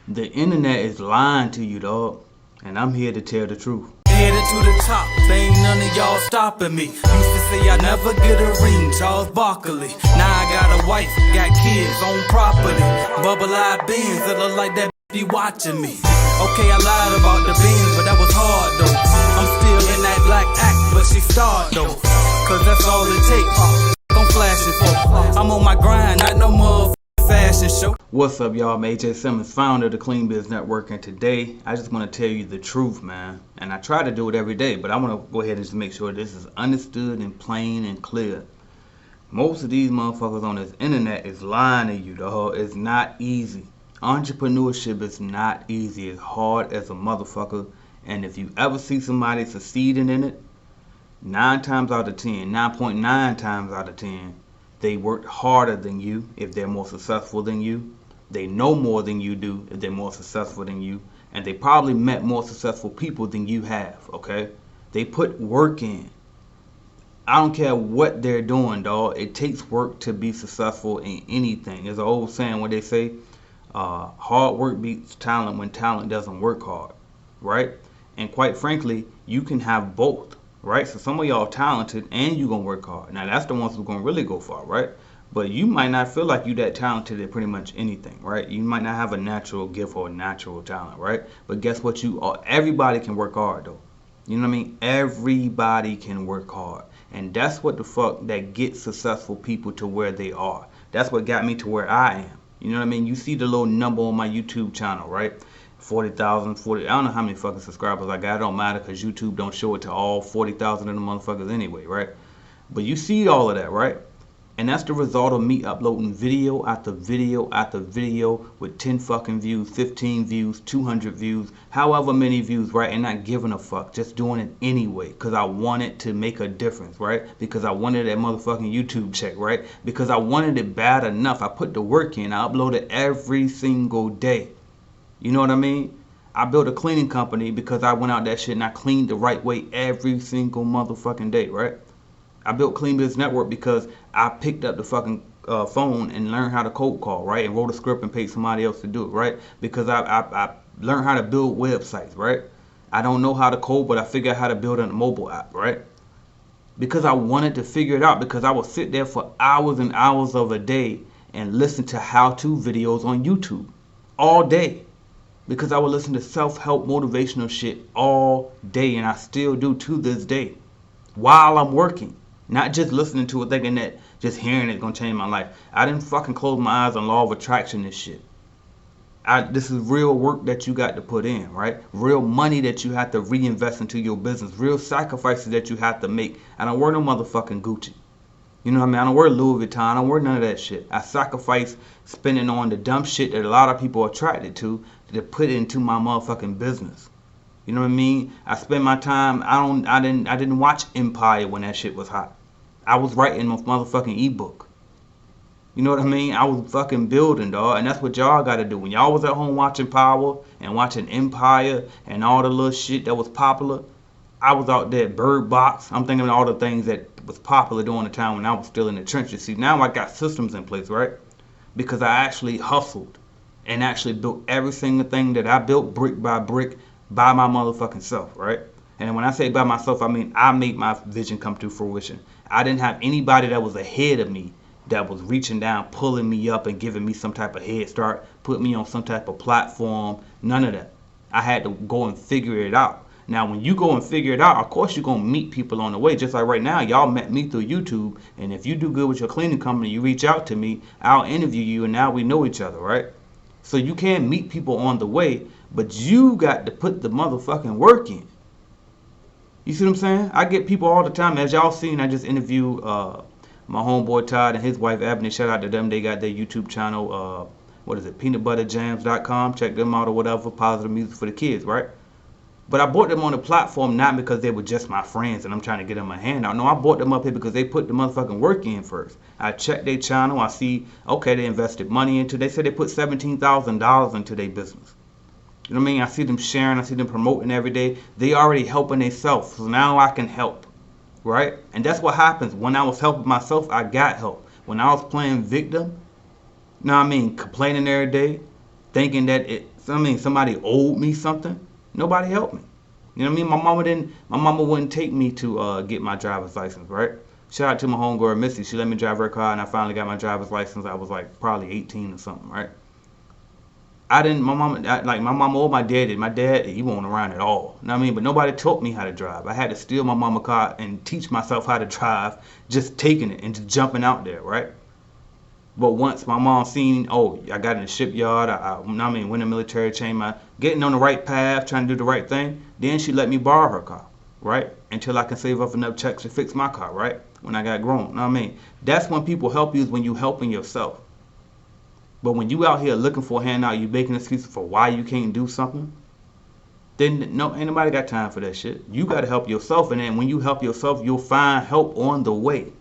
The internet is lying to you, dog. And I'm here to tell the truth. Headed to the top, ain't none of y'all stopping me. Used to say I never get a ring, Charles Barkley. Now I got a wife, got kids, own property. Bubble-eyed beans that look like that be watching me. Okay, I lied about the beans, but that was hard though. I'm still in that black act, but she starred though. Cause that's all it takes. I'm flashing for. I'm on my grind, not no motherfucking fashion show. What's up, y'all? I'm AJ Simmons, founder of the Clean Biz Network, and today I just want to tell you the truth, man. And I try to do it every day, but I want to go ahead and just make sure this is understood and plain and clear. Most of these motherfuckers on this internet is lying to you, dog. It's not easy. Entrepreneurship is not easy. It's hard as a motherfucker. And if you ever see somebody succeeding in it, 9 times out of 10, 9.9 times out of 10, they worked harder than you if they're more successful than you. They know more than you do if they're more successful than you. And they probably met more successful people than you have, okay? They put work in. I don't care what they're doing, dog. It takes work to be successful in anything. There's an old saying where they say, hard work beats talent when talent doesn't work hard, right? And quite frankly, you can have both, right? So some of y'all are talented and you're going to work hard. Now, that's the ones who's going to really go far, right? But you might not feel like you that talented at pretty much anything, right? You might not have a natural gift or a natural talent, right? But guess what? You are. Everybody can work hard, though. You know what I mean? Everybody can work hard. And that's what the fuck that gets successful people to where they are. That's what got me to where I am. You know what I mean? You see the little number on my YouTube channel, right? 40,000, 40. I don't know how many fucking subscribers I got. It don't matter because YouTube don't show it to all 40,000 of the motherfuckers anyway, right? But you see all of that, right? And that's the result of me uploading video after video after video with 10 fucking views, 15 views, 200 views, however many views, right? And not giving a fuck, just doing it anyway because I wanted to make a difference, right? Because I wanted that motherfucking YouTube check, right? Because I wanted it bad enough. I put the work in. I uploaded every single day. You know what I mean? I built a cleaning company because I went out that shit and I cleaned the right way every single motherfucking day, right? I built Clean Biz Network because I picked up the fucking phone and learned how to cold call, right? And wrote a script and paid somebody else to do it, right? Because I learned how to build websites, right? I don't know how to code, but I figured out how to build a mobile app, right? Because I wanted to figure it out, because I would sit there for hours and hours of a day and listen to how-to videos on YouTube all day. Because I would listen to self-help motivational shit all day, and I still do to this day while I'm working. Not just listening to it thinking that just hearing it gonna change my life. I didn't fucking close my eyes on law of attraction and shit. This is real work that you got to put in, right? Real money that you have to reinvest into your business. Real sacrifices that you have to make. I don't wear no motherfucking Gucci. You know what I mean? I don't wear Louis Vuitton. I don't wear none of that shit. I sacrifice spending on the dumb shit that a lot of people are attracted to put into my motherfucking business. You know what I mean? I spend my time. I didn't watch Empire when that shit was hot. I was writing my motherfucking ebook. You know what I mean? I was fucking building, dog. And that's what y'all got to do. When y'all was at home watching Power and watching Empire and all the little shit that was popular, I was out there, Bird Box. I'm thinking of all the things that was popular during the time when I was still in the trenches. See, now I got systems in place, right? Because I actually hustled and actually built every single thing that I built brick by brick by my motherfucking self, right? And when I say by myself, I mean I made my vision come to fruition. I didn't have anybody that was ahead of me that was reaching down, pulling me up and giving me some type of head start, put me on some type of platform, none of that. I had to go and figure it out. Now, when you go and figure it out, of course you're going to meet people on the way. Just like right now, y'all met me through YouTube. And if you do good with your cleaning company, you reach out to me, I'll interview you, and now we know each other, right? So you can meet people on the way, but you got to put the motherfucking work in. You see what I'm saying? I get people all the time. As y'all seen, I just interviewed my homeboy Todd and his wife Ebony. Shout out to them. They got their YouTube channel, what is it, peanutbutterjams.com. Check them out or whatever. Positive music for the kids, right? But I brought them on the platform not because they were just my friends and I'm trying to get them a handout. No, I brought them up here because they put the motherfucking work in first. I checked their channel. I see, okay, they invested money into. They said they put $17,000 into their business. You know what I mean? I see them sharing. I see them promoting every day. They already helping themselves. So now I can help, right? And that's what happens. When I was helping myself, I got help. When I was playing victim, you know what I mean, complaining every day, thinking that So, I mean, somebody owed me something. Nobody helped me. You know what I mean? My mama wouldn't take me to get my driver's license, right? Shout out to my homegirl Missy. She let me drive her car, and I finally got my driver's license. I was like probably 18 or something, right? I didn't. My mama or my dad did. My dad, he wasn't around at all. You know what I mean? But nobody taught me how to drive. I had to steal my mama car and teach myself how to drive, just taking it and just jumping out there, right? But once my mom seen, oh, I got in the shipyard, went in the military, changed my, getting on the right path, trying to do the right thing, then she let me borrow her car, right? Until I can save up enough checks to fix my car, right? When I got grown, you know what I mean? That's when people help you, is when you helping yourself. But when you out here looking for a handout, you making excuses for why you can't do something, then no, ain't nobody got time for that shit. You got to help yourself, and then when you help yourself, you'll find help on the way.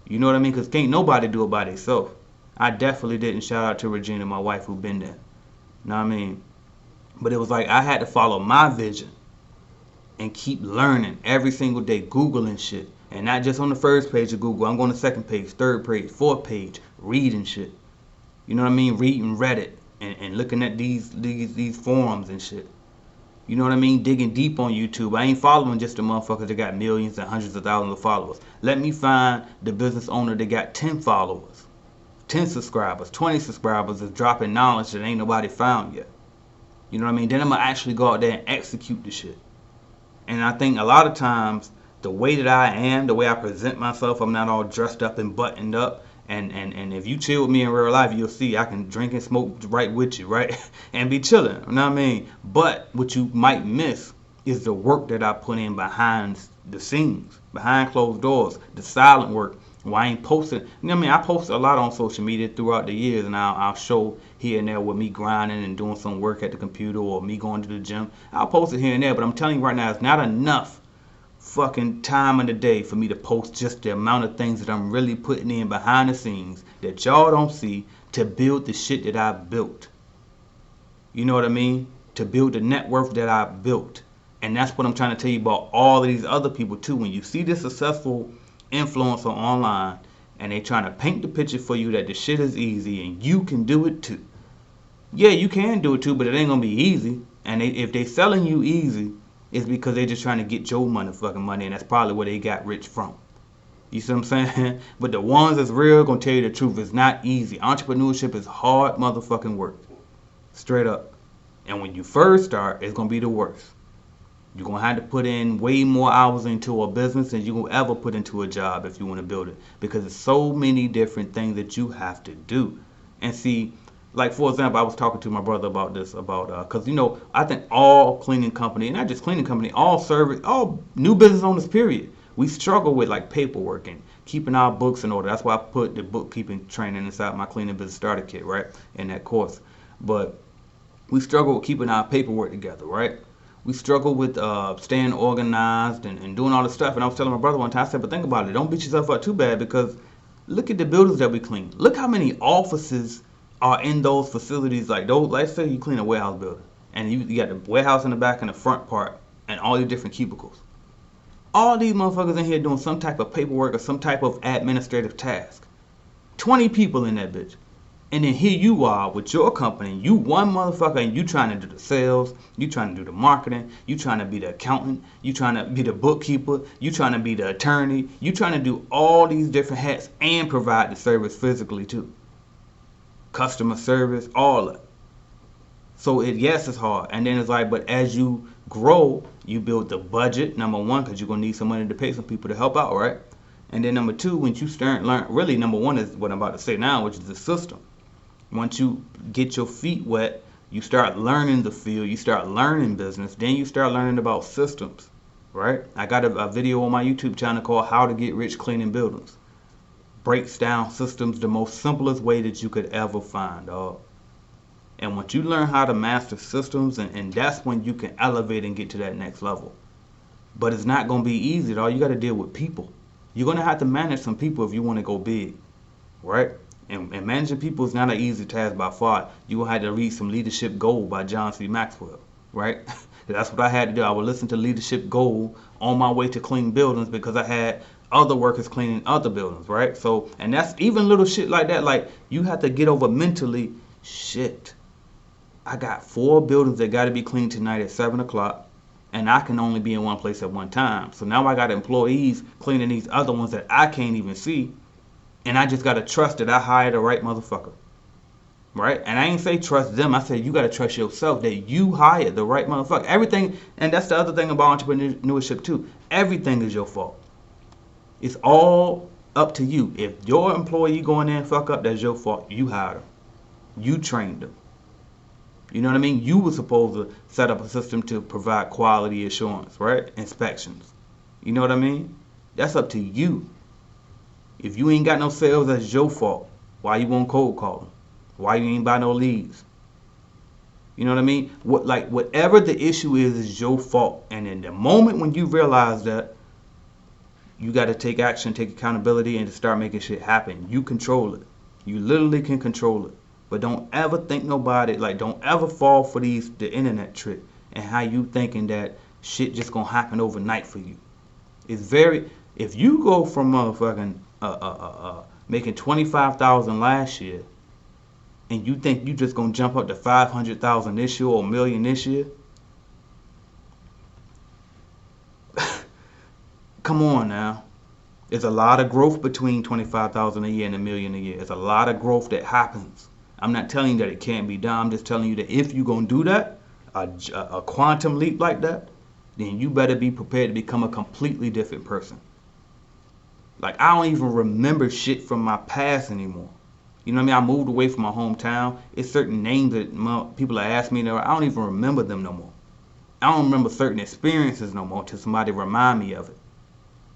You know what I mean? Because can't nobody do it by themselves. I definitely didn't. Shout out to Regina, my wife, who been there. You know what I mean? But it was like I had to follow my vision and keep learning every single day, Googling shit. And not just on the first page of Google. I'm going to second page, third page, fourth page, reading shit. You know what I mean? Reading Reddit and looking at these forums and shit. You know what I mean? Digging deep on YouTube. I ain't following just the motherfuckers that got millions and hundreds of thousands of followers. Let me find the business owner that got 10 followers, 10 subscribers, 20 subscribers is dropping knowledge that ain't nobody found yet. You know what I mean? Then I'm going to actually go out there and execute the shit. And I think a lot of times, the way that I am, the way I present myself, I'm not all dressed up and buttoned up. And if you chill with me in real life, you'll see I can drink and smoke right with you, right? And be chilling, you know what I mean? But what you might miss is the work that I put in behind the scenes, behind closed doors, the silent work. Why I ain't posting, you know what I mean? I post a lot on social media throughout the years, and I'll show here and there with me grinding and doing some work at the computer or me going to the gym. I'll post it here and there, but I'm telling you right now, it's not enough fucking time in the day for me to post just the amount of things that I'm really putting in behind the scenes that y'all don't see to build the shit that I built. You know what I mean? To build the net worth that I built. And that's what I'm trying to tell you about all of these other people too. When you see this successful influencer online and they trying to paint the picture for you that the shit is easy and you can do it too. Yeah, you can do it too, but it ain't gonna be easy. And if they selling you easy, it's because they just trying to get your motherfucking money, and that's probably where they got rich from. You see what I'm saying? But the ones that's real gonna tell you the truth. It's not easy. Entrepreneurship is hard motherfucking work. Straight up. And when you first start, it's gonna be the worst. You're gonna have to put in way more hours into a business than you will ever put into a job if you want to build it. Because there's so many different things that you have to do. And see, like for example, I was talking to my brother about this, because you know, I think all cleaning company, not just cleaning company, all service, all new business owners, period, we struggle with like paperwork and keeping our books in order. That's why I put the bookkeeping training inside my cleaning business starter kit, right, in that course. But we struggle with keeping our paperwork together, right? We struggle with staying organized and doing all this stuff. And I was telling my brother one time, I said, but think about it, don't beat yourself up too bad, because look at the buildings that we clean. Look how many offices are in those facilities. Like those, let's say you clean a warehouse building and you got the warehouse in the back and the front part and all these different cubicles. All these motherfuckers in here doing some type of paperwork or some type of administrative task. 20 people in that bitch. And then here you are with your company, you one motherfucker, and you trying to do the sales, you trying to do the marketing, you trying to be the accountant, you trying to be the bookkeeper, you trying to be the attorney, you trying to do all these different hats and provide the service physically too. Customer service, all of it. So yes, it's hard. And then it's like, but as you grow, you build the budget, number one, because you're going to need some money to pay some people to help out, right? And then number two, when you start learn, really number one is what I'm about to say now, which is the system. Once you get your feet wet, you start learning the field, you start learning business, then you start learning about systems, right? I got a video on my YouTube channel called How to Get Rich Cleaning Buildings. Breaks down systems the most simplest way that you could ever find, dog. And once you learn how to master systems, and that's when you can elevate and get to that next level. But it's not going to be easy, dog. You got to deal with people. You're going to have to manage some people if you want to go big, right? And managing people is not an easy task by far. You will have to read some Leadership Gold by John C. Maxwell, right? That's what I had to do. I would listen to Leadership Gold on my way to clean buildings because I had other workers cleaning other buildings, right? So, and that's even little shit like that. Like, you have to get over mentally, shit, I got 4 buildings that got to be cleaned tonight at 7 o'clock, and I can only be in one place at one time. So now I got employees cleaning these other ones that I can't even see, and I just got to trust that I hired the right motherfucker. Right? And I ain't say trust them. I said you got to trust yourself that you hired the right motherfucker. Everything, and that's the other thing about entrepreneurship too. Everything is your fault. It's all up to you. If your employee go in there and fuck up, that's your fault. You hired them. You trained them. You know what I mean? You were supposed to set up a system to provide quality assurance, right? Inspections. You know what I mean? That's up to you. If you ain't got no sales, that's your fault. Why you won't cold call them? Why you ain't buy no leads? You know what I mean? Whatever the issue is your fault. And in the moment when you realize that, you got to take action, take accountability, and to start making shit happen. You control it. You literally can control it. But don't ever think nobody, don't ever fall for the internet trick and how you thinking that shit just gonna happen overnight for you. If you go from motherfucking making 25,000 last year, and you think you just gonna jump up to 500,000 this year or a million this year, come on now. There's a lot of growth between 25,000 a year and a million a year. There's a lot of growth that happens. I'm not telling you that it can't be done. I'm just telling you that if you're going to do that, a quantum leap like that, then you better be prepared to become a completely different person. Like, I don't even remember shit from my past anymore. You know what I mean? I moved away from my hometown. It's certain names that people have asked me, I don't even remember them no more. I don't remember certain experiences no more until somebody remind me of it.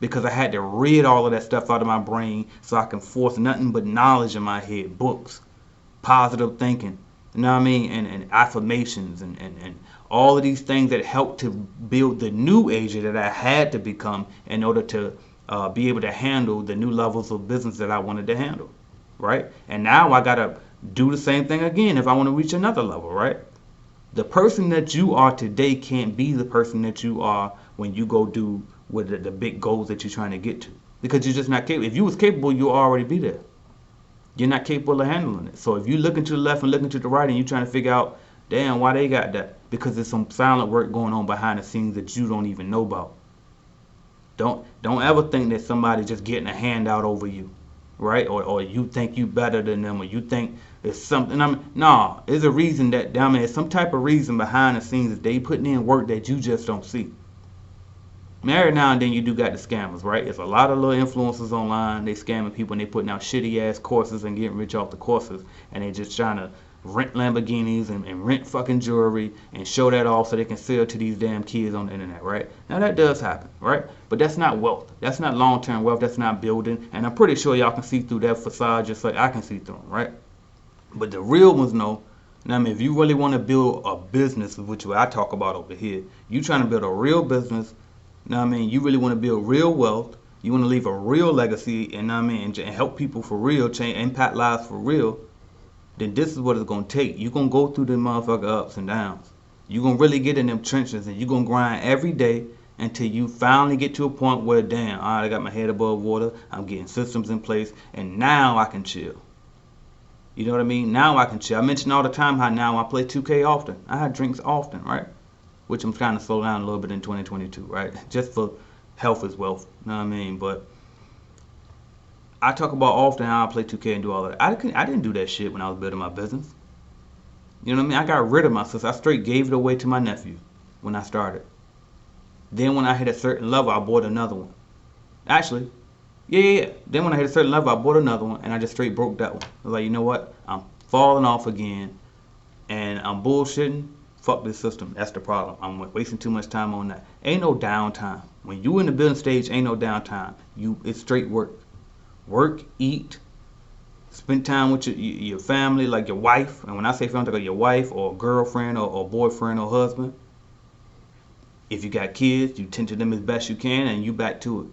Because I had to rid all of that stuff out of my brain so I can force nothing but knowledge in my head. Books, positive thinking, you know what I mean? And affirmations and all of these things that help to build the new Asia that I had to become in order to be able to handle the new levels of business that I wanted to handle, right? And now I got to do the same thing again if I want to reach another level, right? The person that you are today can't be the person that you are when you go do with the big goals that you're trying to get to, because you're just not capable. If you was capable, you'll already be there. You're not capable of handling it. So if you looking to the left and looking to the right and you're trying to figure out, damn, why they got that? Because there's some silent work going on behind the scenes that you don't even know about. Don't ever think that somebody's just getting a handout over you, right? Or you think you better than them, or you think there's something. No, there's a reason that, there's some type of reason behind the scenes that they putting in work that you just don't see. Every now and then you do got the scammers, right? There's a lot of little influencers online. They scamming people and they putting out shitty ass courses and getting rich off the courses. And they just trying to rent Lamborghinis and rent fucking jewelry and show that off so they can sell to these damn kids on the internet, right? Now that does happen, right? But that's not wealth. That's not long-term wealth. That's not building. And I'm pretty sure y'all can see through that facade just like I can see through them, right? But the real ones know. Now, if you really want to build a business, which I talk about over here, you trying to build a real business. You really want to build real wealth. You want to leave a real legacy, and and help people for real, change, impact lives for real. Then this is what it's gonna take. You're gonna go through the motherfucker ups and downs. You're gonna really get in them trenches, and you're gonna grind every day until you finally get to a point where, damn, all right, I got my head above water. I'm getting systems in place, and now I can chill. You know what I mean? Now I can chill. I mention all the time how now I play 2K often. I have drinks often, right? Which I'm trying to slow down a little bit in 2022, right? Just for health is wealth, you know what I mean? But I talk about often how I play 2K and do all that. I didn't do that shit when I was building my business. You know what I mean? I got rid of my sister. I straight gave it away to my nephew when I started. Then when I hit a certain level, I bought another one. Actually, yeah. Then when I hit a certain level, I bought another one, and I just straight broke that one. I was like, you know what? I'm falling off again, and I'm bullshitting. Fuck this system. That's the problem. I'm wasting too much time on that. Ain't no downtime. When you in the building stage, ain't no downtime. It's straight work. Work, eat, spend time with your family, like your wife. And when I say family, I'm talking about your wife or girlfriend or boyfriend or husband. If you got kids, you tend to them as best you can, and you back to it.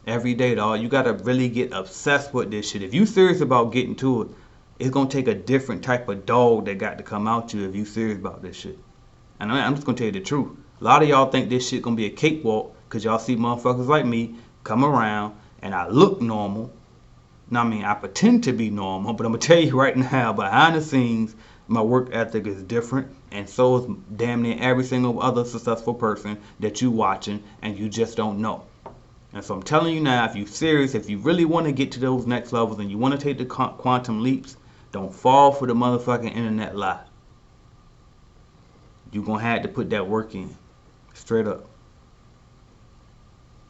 Every day, dog. You got to really get obsessed with this shit. If you serious about getting to it, it's going to take a different type of dog that got to come out you if you serious about this shit. And I'm just going to tell you the truth. A lot of y'all think this shit going to be a cakewalk because y'all see motherfuckers like me come around and I look normal. I pretend to be normal, but I'm going to tell you right now, behind the scenes, My work ethic is different, and so is damn near every single other successful person that you watching, and you just don't know. And so I'm telling you now, if you're serious, if you really want to get to those next levels and you want to take the quantum leaps, don't fall for the motherfucking internet lie. You're going to have to put that work in. Straight up.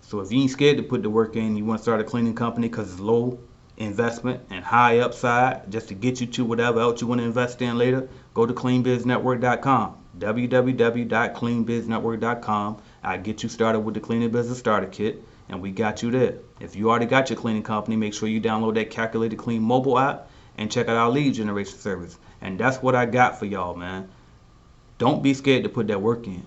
So if you ain't scared to put the work in, you want to start a cleaning company because it's low investment and high upside just to get you to whatever else you want to invest in later, go to cleanbiznetwork.com. www.cleanbiznetwork.com. I'll get you started with the Cleaning Business Starter Kit, and we got you there. If you already got your cleaning company, make sure you download that Calculated Clean mobile app and check out our lead generation service. And that's what I got for y'all, man. Don't be scared to put that work in.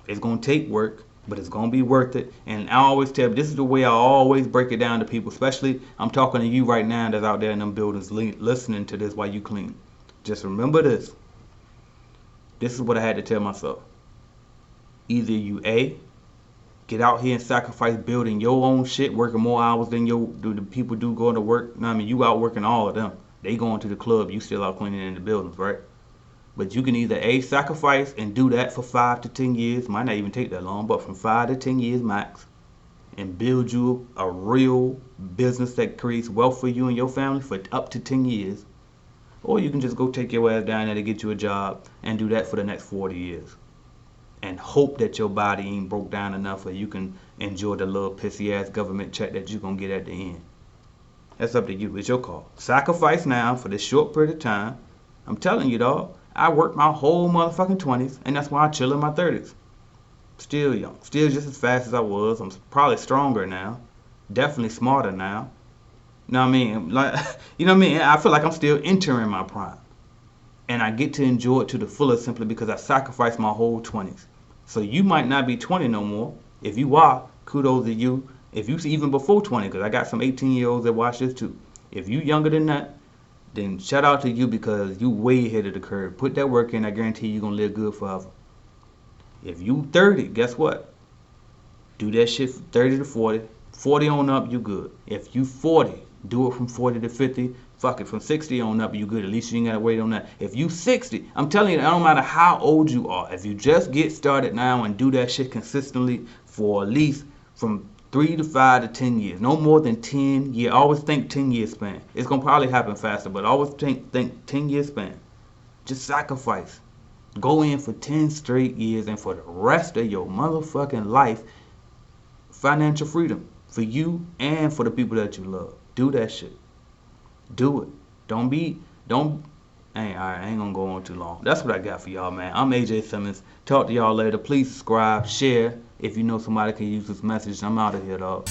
It's going to take work, but it's going to be worth it. And I always tell you, this is the way I always break it down to people, especially I'm talking to you right now that's out there in them buildings listening to this while you clean. Just remember this. This is what I had to tell myself. Either you A, get out here and sacrifice building your own shit, working more hours than the people do going to work. I mean, you out working all of them. They going to the club, you still out cleaning in the buildings, right? But you can either A, sacrifice and do that for 5 to 10 years, might not even take that long, but from 5 to 10 years max, and build you a real business that creates wealth for you and your family for up to 10 years. Or you can just go take your ass down there to get you a job and do that for the next 40 years. And hope that your body ain't broke down enough where you can enjoy the little pissy ass government check that you're going to get at the end. That's up to you. It's your call. Sacrifice now for this short period of time. I'm telling you, dog. I worked my whole motherfucking 20s, and that's why I chill in my 30s. Still young. Still just as fast as I was. I'm probably stronger now. Definitely smarter now. You know what I mean? Like, you know what I mean? I feel like I'm still entering my prime. And I get to enjoy it to the fullest simply because I sacrificed my whole 20s. So you might not be 20 no more. If you are, kudos to you. If you even before 20, because I got some 18-year-olds that watch this too. If you younger than that, then shout out to you because you way ahead of the curve. Put that work in, I guarantee you're going to live good forever. If you 30, guess what? Do that shit from 30 to 40. 40 on up, you good. If you 40, do it from 40 to 50. Fuck it, from 60 on up, you good. At least you ain't got to wait on that. If you 60, I'm telling you, it don't matter how old you are. If you just get started now and do that shit consistently for at least from 3 to 5 to 10 years. No more than 10 years. Always think 10 year span. It's going to probably happen faster, but always think 10 year span. Just sacrifice. Go in for 10 straight years and for the rest of your motherfucking life, financial freedom for you and for the people that you love. Do that shit. Do it. I ain't gonna go on too long. That's what I got for y'all, man. I'm AJ Simmons. Talk to y'all later. Please subscribe, share if you know somebody can use this message. I'm out of here, dog.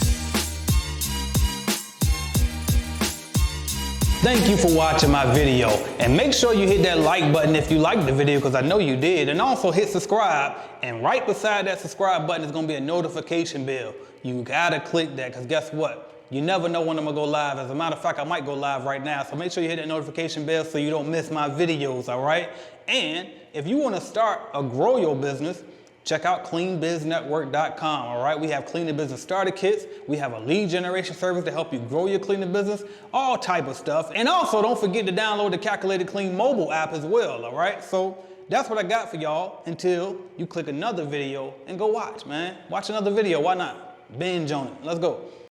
Thank you for watching my video, and make sure you hit that like button if you liked the video, because I know you did, and also hit subscribe, and right beside that subscribe button is going to be a notification bell. You gotta click that, because guess what? You never know when I'm gonna go live. As a matter of fact, I might go live right now, so make sure you hit that notification bell so you don't miss my videos, all right? And if you want to start or grow your business, check out cleanbiznetwork.com, all right? We have cleaning business starter kits. We have a lead generation service to help you grow your cleaning business, all type of stuff. And also, don't forget to download the Calculated Clean mobile app as well, all right? So that's what I got for y'all until you click another video and go watch, man. Watch another video, why not? Binge on it. Let's go.